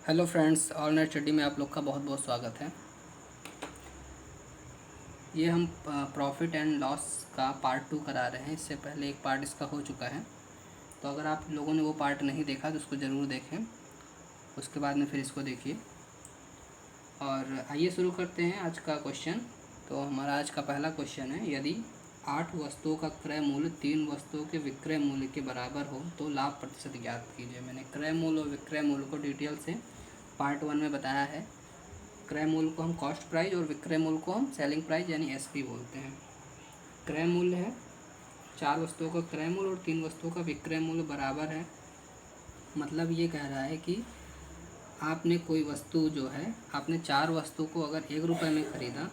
Hello friends, online study में आप लोग का बहुत बहुत स्वागत है। ये हम प्रॉफिट एंड लॉस का पार्ट 2 करा रहे हैं। इससे पहले एक पार्ट इसका हो चुका है, तो अगर आप लोगों ने वो पार्ट नहीं देखा तो उसको ज़रूर देखें, उसके बाद में फिर इसको देखिए। और आइए शुरू करते हैं आज का क्वेश्चन। तो हमारा आज का पहला क्वेश्चन है, यदि 8 वस्तुओं का क्रय मूल्य 3 वस्तुओं के विक्रय मूल्य के बराबर हो तो लाभ प्रतिशत ज्ञात कीजिए। मैंने क्रय मूल्य और विक्रय मूल्य को डिटेल से पार्ट 1 में बताया है। क्रय मूल्य को हम कॉस्ट प्राइस और विक्रय मूल्य को हम सेलिंग प्राइस यानी एसपी बोलते हैं। क्रय मूल्य है 4 वस्तुओं का क्रय मूल्य और 3 वस्तुओं का विक्रय मूल्य बराबर है। मतलब ये कह रहा है कि आपने कोई वस्तु जो है, आपने 4 वस्तु को अगर 1 रुपये में ख़रीदा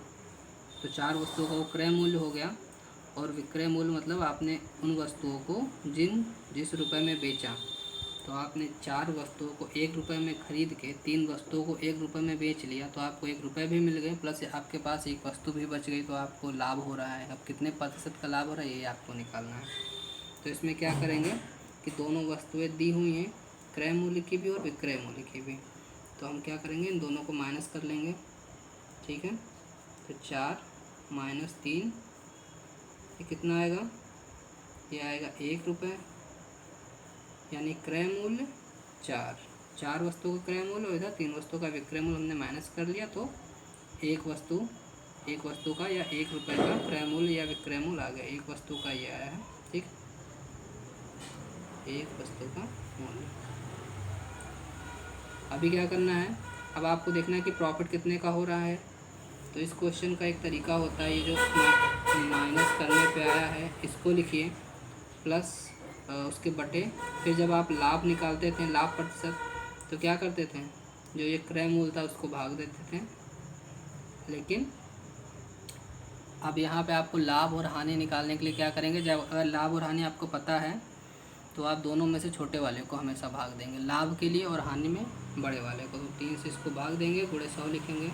तो 4 वस्तुओं का वो क्रय मूल्य हो गया, और विक्रय मूल्य मतलब आपने उन वस्तुओं को जिस रुपये में बेचा। तो आपने 4 वस्तुओं को 1 रुपये में ख़रीद के 3 वस्तुओं को 1 रुपये में बेच लिया, तो आपको 1 रुपये भी मिल गए, प्लस आपके पास एक वस्तु भी बच गई, तो आपको लाभ हो रहा है। अब कितने प्रतिशत का लाभ हो रहा है ये आपको निकालना है। तो इसमें क्या करेंगे कि दोनों वस्तुएं दी हुई हैं, क्रय मूल्य की भी और विक्रय मूल्य की भी। तो हम क्या करेंगे, इन दोनों को माइनस कर लेंगे। ठीक है, तो 4 माइनस 3 ये कितना आएगा, ये आएगा 1 रुपये, यानी क्रय मूल्य 4 वस्तुओं का क्रय मूल्य और इधर 3 वस्तुओं का विक्रय मूल्य हमने माइनस कर लिया। तो एक वस्तु का या 1 रुपये का क्रय मूल्य या विक्रय मूल्य आ गया। एक वस्तु का ये आया है, ठीक, एक वस्तु का मूल्य। अभी क्या करना है, अब आपको देखना है कि प्रॉफिट कितने का हो रहा है। तो इस क्वेश्चन का एक तरीका होता है, ये जो माइनस करने पे आया है इसको लिखिए प्लस उसके बटे, फिर जब आप लाभ निकालते थे, लाभ प्रतिशत, तो क्या करते थे, जो ये क्रय मूल्य था उसको भाग देते थे। लेकिन अब यहाँ पे आपको लाभ और हानि निकालने के लिए क्या करेंगे, जब अगर लाभ और हानि आपको पता है तो आप दोनों में से छोटे वाले को हमेशा भाग देंगे, लाभ के लिए और हानि में बड़े वाले को। तो 3 से इसको भाग देंगे, गुणे 100 लिखेंगे।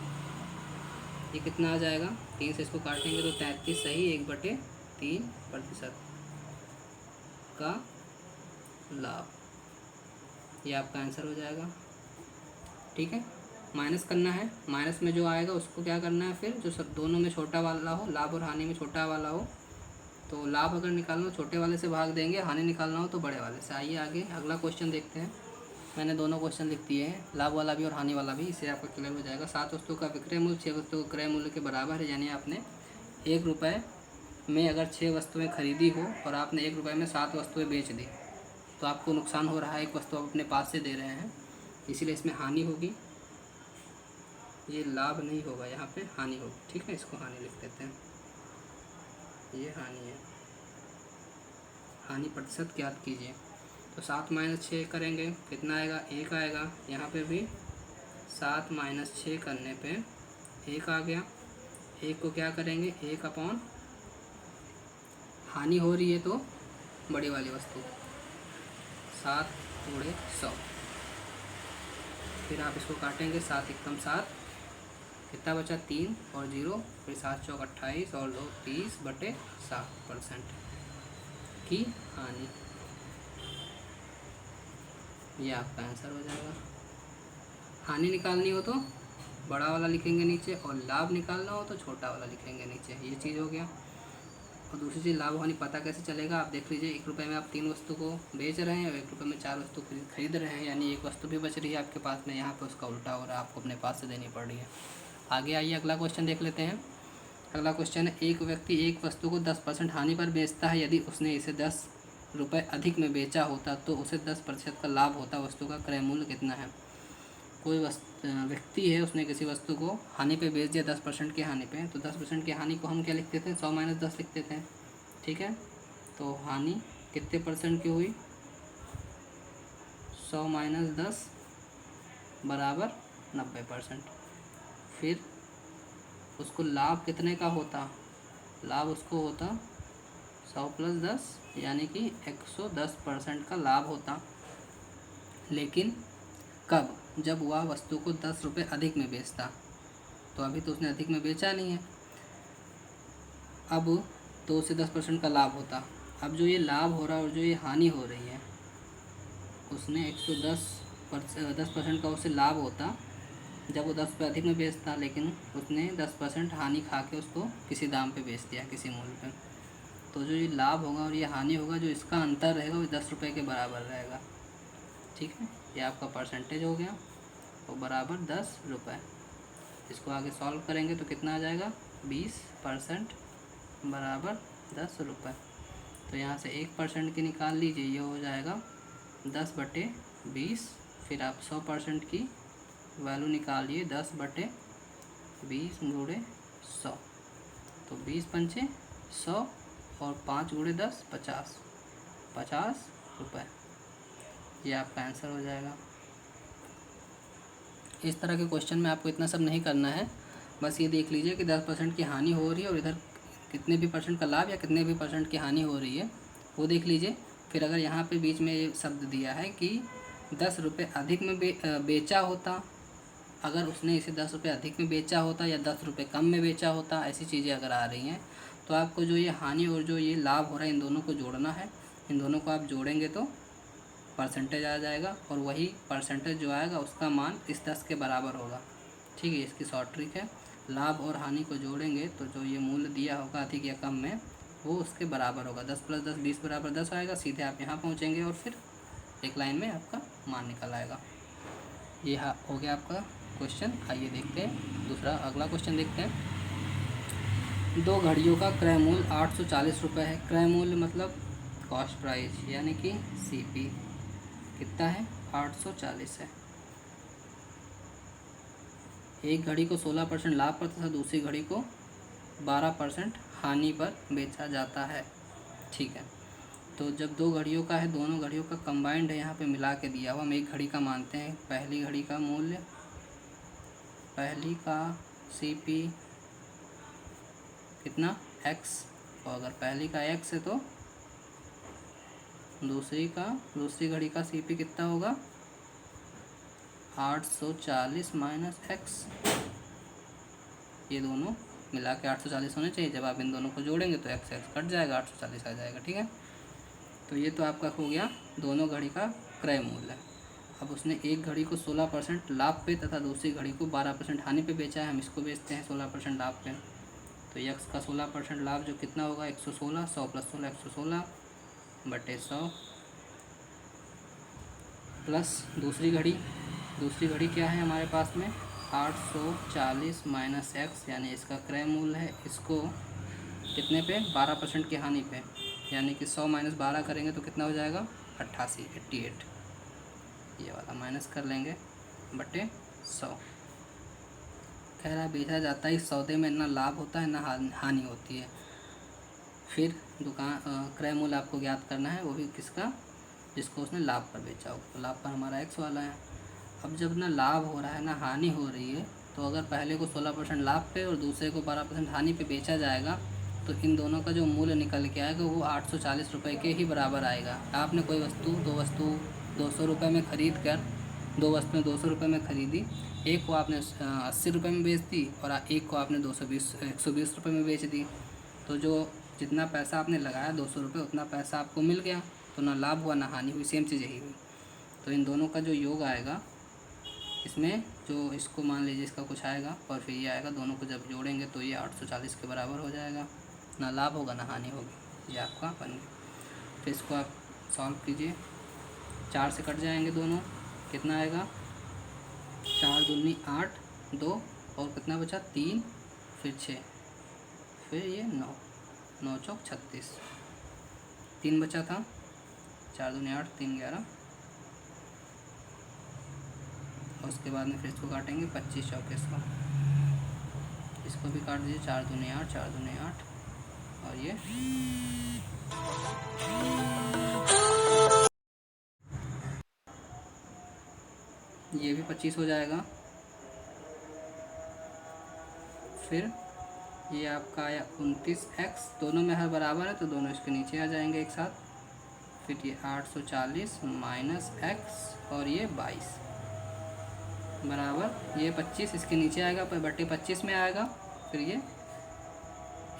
ये कितना आ जाएगा, 3 से इसको काटेंगे तो 33 सही 1/3% का लाभ, ये आपका आंसर हो जाएगा। ठीक है, माइनस करना है, माइनस में जो आएगा उसको क्या करना है, फिर जो सब दोनों में छोटा वाला हो, लाभ और हानि में छोटा वाला हो, तो लाभ अगर निकालना हो छोटे वाले से भाग देंगे, हानि निकालना हो तो बड़े वाले से। आइए आगे अगला क्वेश्चन देखते हैं। मैंने दोनों क्वेश्चन लिख दिए हैं, लाभ वाला भी और हानि वाला भी, इससे आपका क्लियर हो जाएगा। 7 वस्तुओं का विक्रय मूल्य 6 वस्तुओं का क्रय मूल्य के बराबर है, यानी आपने 1 रुपये में अगर 6 वस्तुएँ खरीदी हो और आपने 1 रुपये में 7 वस्तुएँ बेच दी, तो आपको नुकसान हो रहा है, एक वस्तु आप अपने पास से दे रहे हैं, इसीलिए इसमें हानि होगी। ये लाभ नहीं होगा, यहाँ पे हानि होगी। ठीक है, इसको हानि लिख देते हैं, ये हानि है। हानि प्रतिशत ज्ञात कीजिए। तो 7 माइनस 6 करेंगे, कितना आएगा, 1 आएगा। यहाँ पे भी 7 माइनस 6 करने पे 1 आ गया। 1 को क्या करेंगे, 1 अपॉन, हानि हो रही है तो बड़ी वाली वस्तु, 7 गुणे 100, फिर आप इसको काटेंगे, 7 एकम 7, कितना बचा, 3 और 0, फिर 7 चौक 28 और 2 30/7% की हानि। ये आपका आंसर हो जाएगा। हानि निकालनी हो तो बड़ा वाला लिखेंगे नीचे, और लाभ निकालना हो तो छोटा वाला लिखेंगे नीचे। ये चीज़ हो गया। और दूसरी चीज़, लाभ हानि पता कैसे चलेगा, आप देख लीजिए, 1 रुपये में आप 3 वस्तु को बेच रहे हैं और 1 रुपये में 4 वस्तु खरीद रहे हैं, यानी एक वस्तु भी बच रही है आपके पास में। यहाँ पे उसका उल्टा हो रहा है, आपको अपने पास से देनी पड़ रही है। आगे आइए अगला क्वेश्चन देख लेते हैं। अगला क्वेश्चन है, एक व्यक्ति एक वस्तु को 10% हानि पर बेचता है, यदि उसने इसे 10 रुपये अधिक में बेचा होता तो उसे 10% का लाभ होता, वस्तु का क्रय मूल्य कितना है। कोई व्यक्ति है, उसने किसी वस्तु को हानि पे बेच दिया 10% की हानि पे, तो 10% की हानि को हम क्या लिखते थे, 100 माइनस 10 लिखते थे। ठीक है, तो हानि कितने परसेंट की हुई, 100 माइनस 10 बराबर 90%। फिर उसको लाभ कितने का होता, लाभ उसको होता 100 प्लस 10, यानी कि 110% का लाभ होता। लेकिन कब, जब वह वस्तु को 10 रुपये अधिक में बेचता। तो अभी तो उसने अधिक में बेचा नहीं है, अब तो उसे 10% का लाभ होता। अब जो ये लाभ हो रहा है और जो ये हानि हो रही है, उसने 110 10% का उसे लाभ होता जब वो 10 रुपये अधिक में बेचता, लेकिन उसने 10% हानि खा के उसको किसी दाम पे बेच दिया, किसी मूल्य पे। तो जो ये लाभ होगा और ये हानि होगा, जो इसका अंतर रहेगा वो 10 रुपये के बराबर रहेगा। ठीक है, ये आपका परसेंटेज हो गया और बराबर 10 रुपये। इसको आगे सॉल्व करेंगे तो कितना आ जाएगा, 20% बराबर 10 रुपये। तो यहाँ से 1% की निकाल लीजिए, ये हो जाएगा 10/20। फिर आप 100% की वैल्यू निकालिए, 10/20 × 100। तो 20 पंचे 100 और 5 × 10 50 रुपये। ये आपका आंसर हो जाएगा। इस तरह के क्वेश्चन में आपको इतना सब नहीं करना है, बस ये देख लीजिए कि 10% की हानि हो रही है और इधर कितने भी परसेंट का लाभ या कितने भी परसेंट की हानि हो रही है, वो देख लीजिए। फिर अगर यहाँ पे बीच में ये शब्द दिया है कि 10 रुपये अधिक में बेचा होता, अगर उसने इसे 10 रुपये अधिक में बेचा होता या 10 रुपये कम में बेचा होता, ऐसी चीज़ें अगर आ रही हैं, तो आपको जो ये हानि और जो ये लाभ हो रहा है, इन दोनों को जोड़ना है। इन दोनों को आप जोड़ेंगे तो परसेंटेज आ जाएगा और वही परसेंटेज जो आएगा उसका मान इस 10 के बराबर होगा। ठीक है, इसकी शॉर्ट ट्रिक है। लाभ और हानि को जोड़ेंगे तो जो ये मूल्य दिया होगा अधिक या कम में, वो उसके बराबर होगा। 10 + 10 20 बराबर 10 आएगा। सीधे आप यहाँ पहुँचेंगे और फिर एक लाइन में आपका मान निकल आएगा। ये हो गया आपका क्वेश्चन। आइए देखते हैं दूसरा, अगला क्वेश्चन देखते हैं। 2 घड़ियों का क्रय मूल्य 840 रुपये है। क्रय मूल्य मतलब कॉस्ट प्राइस, यानी कि CP कितना है, 840 है। एक घड़ी को 16% लाभ पर तथा दूसरी घड़ी को 12% हानि पर बेचा जाता है। ठीक है, तो जब 2 घड़ियों का है, दोनों घड़ियों का कंबाइंड है, यहाँ पे मिला के दिया हुआ। हम एक घड़ी का मानते हैं। पहली घड़ी का मूल्य, पहली का CP कितना, X, और अगर पहली का X है तो दूसरी घड़ी का CP कितना होगा, 840 - X। ये दोनों मिला के 840 होने चाहिए। जब आप इन दोनों को जोड़ेंगे तो X कट जाएगा, 840 आ जाएगा। ठीक है, तो ये तो आपका हो गया दोनों घड़ी का क्रय मूल्य। अब उसने एक घड़ी को 16% लाभ पे तथा दूसरी घड़ी को 12% हानि पे बेचा है। हम इसको बेचते हैं 16% लाभ पे। तो X का 16% लाभ जो कितना होगा, 116, 100 + 16 116/100 प्लस दूसरी घड़ी क्या है हमारे पास में, 840 - X, यानी इसका क्रय मूल्य है। इसको कितने पे, 12% की हानि पे, यानी कि 100 - 12 करेंगे तो कितना हो जाएगा, 88। ये वाला माइनस कर लेंगे बटे 100। कह रहा बेचा जाता है, इस सौदे में ना लाभ होता है ना हानि होती है। फिर क्रय मूल्य आपको ज्ञात करना है, वो भी किसका, जिसको उसने लाभ पर बेचा होगा। तो लाभ पर हमारा X वाला है। अब जब ना लाभ हो रहा है ना हानि हो रही है, तो अगर पहले को 16% लाभ पे और दूसरे को 12% हानि पे बेचा जाएगा, तो इन दोनों का जो मूल्य निकल के आएगा वो 840 रुपये के ही बराबर आएगा। आपने कोई दो वस्तु 200 रुपये में ख़रीद कर, 2 वस्तुएँ 200 रुपये में ख़रीदी, एक को आपने 80 रुपये में बेच दी और एक को आपने 120 रुपये में बेच दी। तो जो जितना पैसा आपने लगाया 200 रुपये, उतना पैसा आपको मिल गया। तो ना लाभ हुआ ना हानि हुई, सेम चीज़ यही हुई। तो इन दोनों का जो योग आएगा, इसमें जो इसको मान लीजिए इसका कुछ आएगा और फिर ये आएगा, दोनों को जब जोड़ेंगे तो ये 840 के बराबर हो जाएगा। ना लाभ होगा ना हानि होगी। ये आपका बन गया। फिर इसको आप सॉल्व कीजिए। 4 से कट जाएंगे दोनों, कितना आएगा, 4 दूनी 8, 2 और कितना बचा, 3, फिर 6, फिर ये 9, 9 चौक 36, 3 बचा था, 4 दूनी 8, 3 11, और उसके बाद में फिर इसको काटेंगे 25 चौके इसको भी काट दीजिए। 4 दूनी 8, 4 दूनी 8, और ये भी 25 हो जाएगा। फिर ये आपका आया 29X, दोनों में हर बराबर है तो दोनों इसके नीचे आ जाएंगे एक साथ। फिर ये 840 - X और ये 22 बराबर ये 25 इसके नीचे आएगा, बटे 25 में आएगा। फिर ये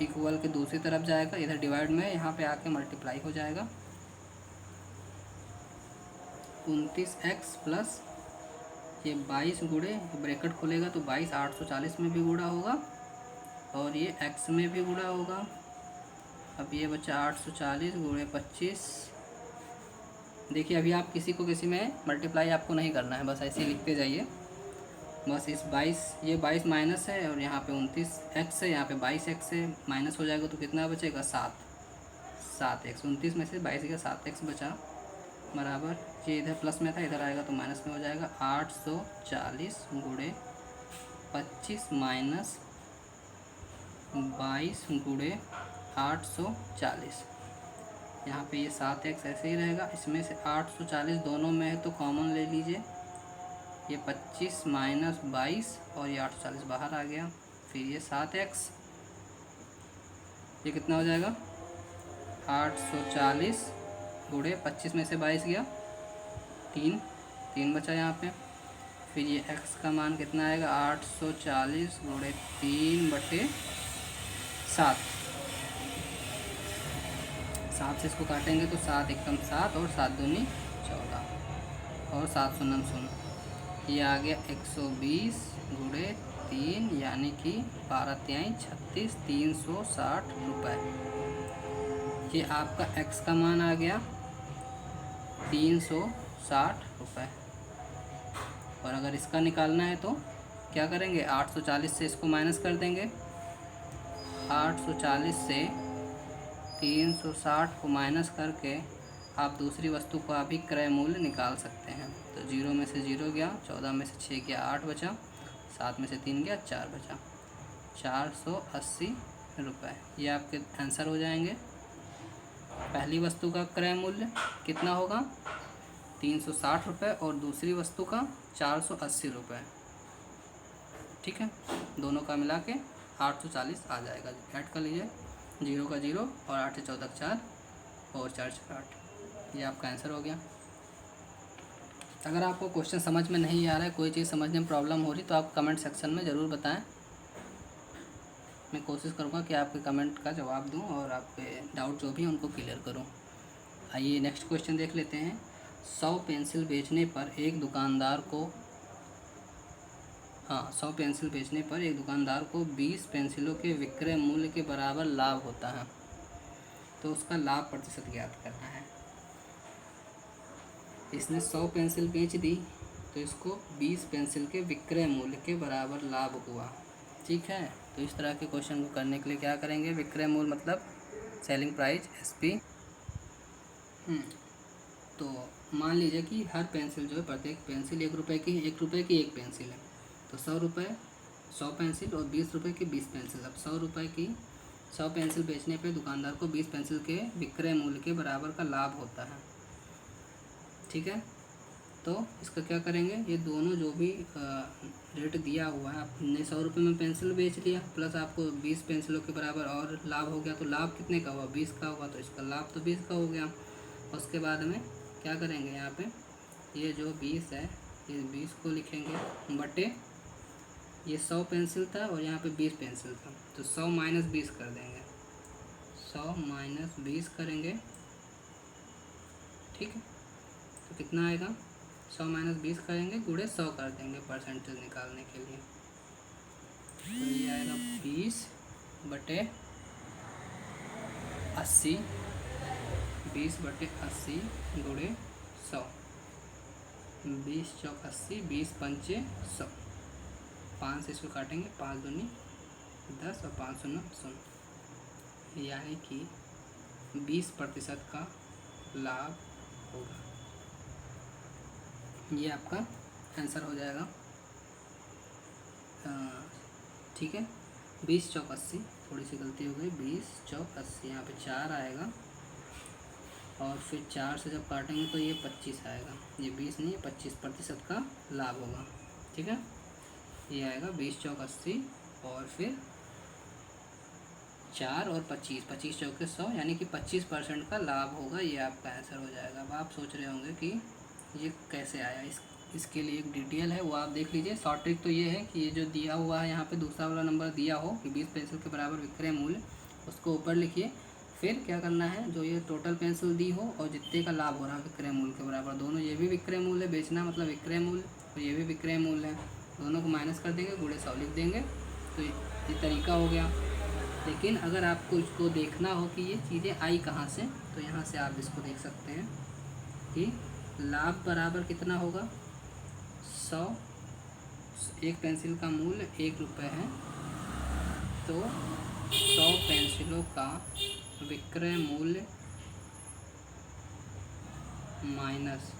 इक्वल के दूसरी तरफ जाएगा, इधर डिवाइड में यहाँ पे आके मल्टीप्लाई हो जाएगा। 29X + ये 22 गुणे ब्रैकेट खुलेगा तो 22 840 में भी गुणा होगा और ये x में भी गुणा होगा। अब ये बचा 840 गुणे 25। देखिए अभी आप किसी को किसी में मल्टीप्लाई आपको नहीं करना है, बस ऐसे ही लिखते जाइए। बस इस 22 ये 22 माइनस है और यहाँ पे 29 x है, यहाँ पे 22 x है, माइनस हो जाएगा तो कितना बचेगा 7x। 29 में से 22 का 7x बचा बराबर, ये इधर प्लस में था इधर आएगा तो माइनस में हो जाएगा। 840 गुणे 25 माइनस 22 गुणे 840। यहाँ पे ये 7x ऐसे ही रहेगा, इसमें से 840 दोनों में है तो कॉमन ले लीजिए। ये 25 माइनस 22 और ये 840 बाहर आ गया, फिर ये 7x, ये कितना हो जाएगा 840 गुणे 25 में से 22 गया 3 बचा यहाँ पे। फिर ये x का मान कितना आएगा 840 गुणे 3/7। 7 से इसको काटेंगे तो 7 एकम 7 और 7 दूनी 14 और 7 शून्य शून्य, ये आ गया 120 गुणे 3 यानी कि 12 तिहाई 36 360 रुपये। ये आपका x का मान आ गया 360 रुपये। और अगर इसका निकालना है तो क्या करेंगे 840 से इसको माइनस कर देंगे। 840 से 360 को माइनस करके आप दूसरी वस्तु का भी क्रय मूल्य निकाल सकते हैं। तो 0 में से 0 गया, 14 में से 6 गया 8 बचा, 7 में से 3 गया 4 बचा, 480 रुपये। ये आपके आंसर हो जाएंगे। पहली वस्तु का क्रय मूल्य कितना होगा 360 रुपये और दूसरी वस्तु का 480 रुपये। ठीक है, दोनों का मिला के 840 आ जाएगा। ऐड कर लीजिए, 0 का 0 और 8 से 14 4 और 4 4 8, ये आपका आंसर हो गया। अगर आपको क्वेश्चन समझ में नहीं आ रहा है, कोई चीज़ समझने में प्रॉब्लम हो रही तो आप कमेंट सेक्शन में ज़रूर बताएं। मैं कोशिश करूँगा कि आपके कमेंट का जवाब दूं और आपके डाउट जो भी हैं उनको क्लियर करूं। आइए नेक्स्ट क्वेश्चन देख लेते हैं। 100 पेंसिल बेचने पर एक दुकानदार को 100 पेंसिल बेचने पर एक दुकानदार को 20 पेंसिलों के विक्रय मूल्य के बराबर लाभ होता है, तो उसका लाभ प्रतिशत ज्ञात करना है। इसने 100 पेंसिल बेच दी तो इसको 20 पेंसिल के विक्रय मूल्य के बराबर लाभ हुआ। ठीक है, तो इस तरह के क्वेश्चन को करने के लिए क्या करेंगे, विक्रय मूल्य मतलब सेलिंग प्राइस SP। तो मान लीजिए कि हर पेंसिल जो है प्रत्येक पेंसिल 1 रुपये की एक पेंसिल है, तो 100 रुपये 100 पेंसिल और 20 रुपये की 20 पेंसिल। अब 100 रुपये की 100 पेंसिल बेचने पे दुकानदार को 20 पेंसिल के विक्रय मूल्य के बराबर का लाभ होता है। ठीक है, तो इसका क्या करेंगे, ये दोनों जो भी रेट दिया हुआ है, आपने 100 रुपये में पेंसिल बेच लिया प्लस आपको 20 पेंसिलों के बराबर और लाभ हो गया, तो लाभ कितने का हुआ 20 का हुआ, तो इसका लाभ तो 20 का हो गया। उसके बाद में क्या करेंगे, यहाँ पे ये जो 20 है ये 20 को लिखेंगे बटे ये 100 पेंसिल था और यहाँ पे 20 पेंसिल था, तो 100 माइनस 20 कर देंगे, 100 माइनस 20 करेंगे। ठीक है, तो कितना आएगा 100 माइनस 20 करेंगे गुणे 100 कर देंगे परसेंटेज निकालने के लिए, तो ये आएगा 20 बटे 80, 20 बटे 80 गुणे 100, 20 चौक 80, 20 पंचे 100, 5 से इसको काटेंगे, 5 दूनी 10 और 5 शून्य शून्य, यानी कि 20% का लाभ होगा। ये आपका आंसर हो जाएगा। ठीक है, 20 चौक 80, थोड़ी सी गलती हो गई, 20 चौक 80, यहाँ पे 4 आएगा और फिर 4 से जब काटेंगे तो ये 25 आएगा, ये 20 नहीं है 25% का लाभ होगा। ठीक है, ये आएगा 20 चौक 80 और फिर 4 और 25 चौके 100 यानी कि 25% का लाभ होगा। ये आपका आंसर हो जाएगा। अब आप सोच रहे होंगे कि ये कैसे आया, इसके लिए एक डिटेल है वो आप देख लीजिए। शॉर्ट ट्रिक तो ये है कि ये जो दिया हुआ है यहाँ पे दूसरा वाला नंबर दिया हो कि 20 पेंसिल के बराबर विक्रय मूल्य, उसको ऊपर लिखिए। फिर क्या करना है, जो ये टोटल पेंसिल दी हो और जितने का लाभ हो रहा है विक्रय मूल्य के बराबर दोनों, ये भी विक्रय मूल्य बेचना मतलब विक्रय मूल्य तो ये भी विक्रय मूल्य है, दोनों को माइनस कर देंगे, गुणे 100 लिख देंगे। तो ये तरीका हो गया। लेकिन अगर आपको इसको देखना हो कि ये चीज़ें आई कहाँ से, तो यहाँ से आप इसको देख सकते हैं कि लाभ बराबर कितना होगा 100, एक पेंसिल का मूल्य 1 रुपये है, तो 100 पेंसिलों का विक्रय मूल्य माइनस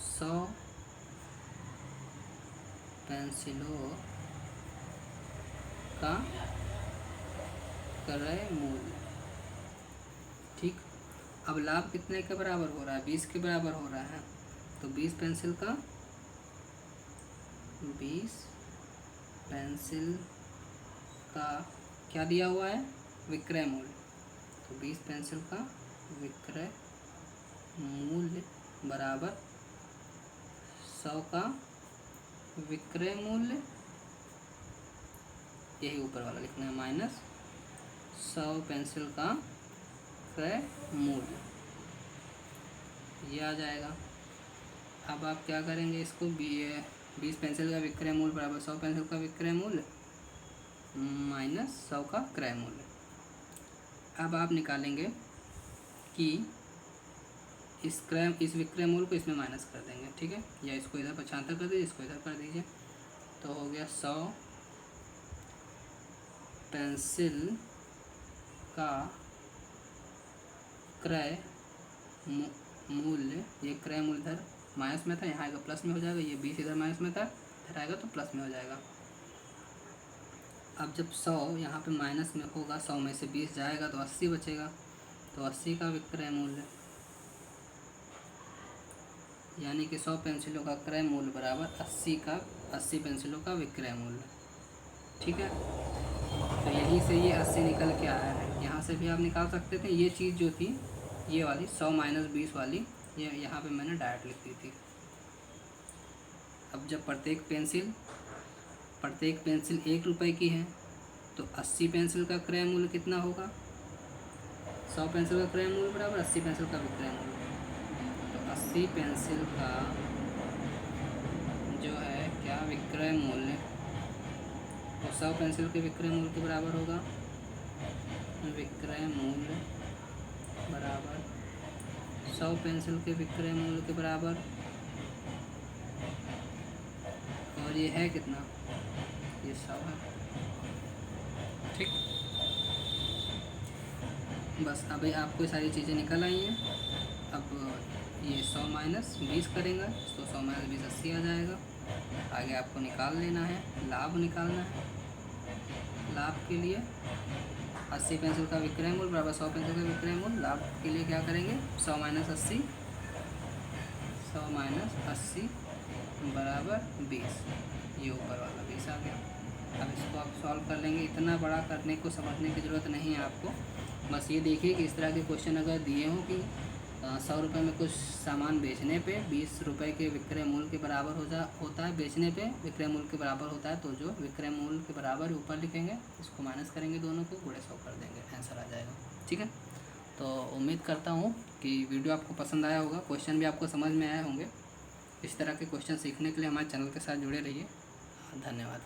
100 पेंसिलों का क्रय मूल्य। ठीक, अब लाभ कितने के बराबर हो रहा है, 20 के बराबर हो रहा है, तो 20 पेंसिल का क्या दिया हुआ है, विक्रय मूल्य। तो 20 पेंसिल का विक्रय मूल्य बराबर 100 का विक्रय मूल्य, यही ऊपर वाला लिखना है, माइनस 100 पेंसिल का क्रय मूल्य, ये आ जाएगा। अब आप क्या करेंगे, इसको 20 पेंसिल का विक्रय मूल्य बराबर 100 पेंसिल का विक्रय मूल्य माइनस 100 का क्रय मूल्य। अब आप निकालेंगे कि इस विक्रय मूल्य को इसमें माइनस कर देंगे, ठीक है, या इसको इधर 75 कर दीजिए, इसको इधर कर दीजिए, तो हो गया 100 पेंसिल का क्रय मूल्य, ये क्रय मूल्य इधर माइनस में था, यहाँ आएगा प्लस में हो जाएगा, ये 20 इधर माइनस में था, इधर आएगा तो प्लस में हो जाएगा। अब जब 100 यहाँ पे माइनस में होगा, 100 में से 20 जाएगा तो 80 बचेगा, तो 80 का विक्रय मूल्य, यानी कि 100 पेंसिलों का क्रय मूल्य बराबर 80 पेंसिलों का विक्रय मूल्य। ठीक है, तो यहीं से ये 80 निकल के आया है। यहाँ से भी आप निकाल सकते थे, ये चीज़ जो थी ये वाली 100 माइनस 20 वाली, ये यहाँ पे मैंने डायरेक्ट लिख दी थी। अब जब प्रत्येक पेंसिल 1 रुपये की है, तो 80 पेंसिल का क्रय मूल्य कितना होगा, 100 पेंसिल का क्रय मूल्य बराबर 80 पेंसिल का विक्रय मूल्य। तो 80 पेंसिल का जो है क्या विक्रय मूल्य, तो 100 पेंसिल के विक्रय मूल्य के बराबर होगा, विक्रय मूल्य बराबर 100 पेंसिल के विक्रय मूल्य के बराबर, और ये है कितना, ये 100 है। ठीक, बस अभी आपको ये सारी चीज़ें निकल आई हैं। अब ये 100 माइनस 20 करेंगे तो 100 माइनस 20 80 आ जाएगा। आगे आपको निकाल लेना है, लाभ निकालना है। लाभ के लिए 80 पेंसिल का विक्रय मूल्य बराबर 100 पेंसिल का विक्रय मूल्य। लाभ के लिए क्या करेंगे, 100 माइनस 80 बराबर 20, ये ऊपर वाला 20 आ गया। अब इसको आप सॉल्व कर लेंगे। इतना बड़ा करने को समझने की ज़रूरत नहीं है आपको, बस ये देखिए कि इस तरह के क्वेश्चन अगर दिए हों कि 100 रुपये में कुछ सामान बेचने पे 20 रुपये के विक्रय मूल्य के बराबर होता है, बेचने पे विक्रय मूल्य के बराबर होता है, तो जो विक्रय मूल्य के बराबर ऊपर लिखेंगे, इसको माइनस करेंगे, दोनों को गुणे 100 कर देंगे, आंसर आ जाएगा। ठीक है, तो उम्मीद करता हूँ कि वीडियो आपको पसंद आया होगा, क्वेश्चन भी आपको समझ में आए होंगे। इस तरह के क्वेश्चन सीखने के लिए हमारे चैनल के साथ जुड़े रहिए। धन्यवाद।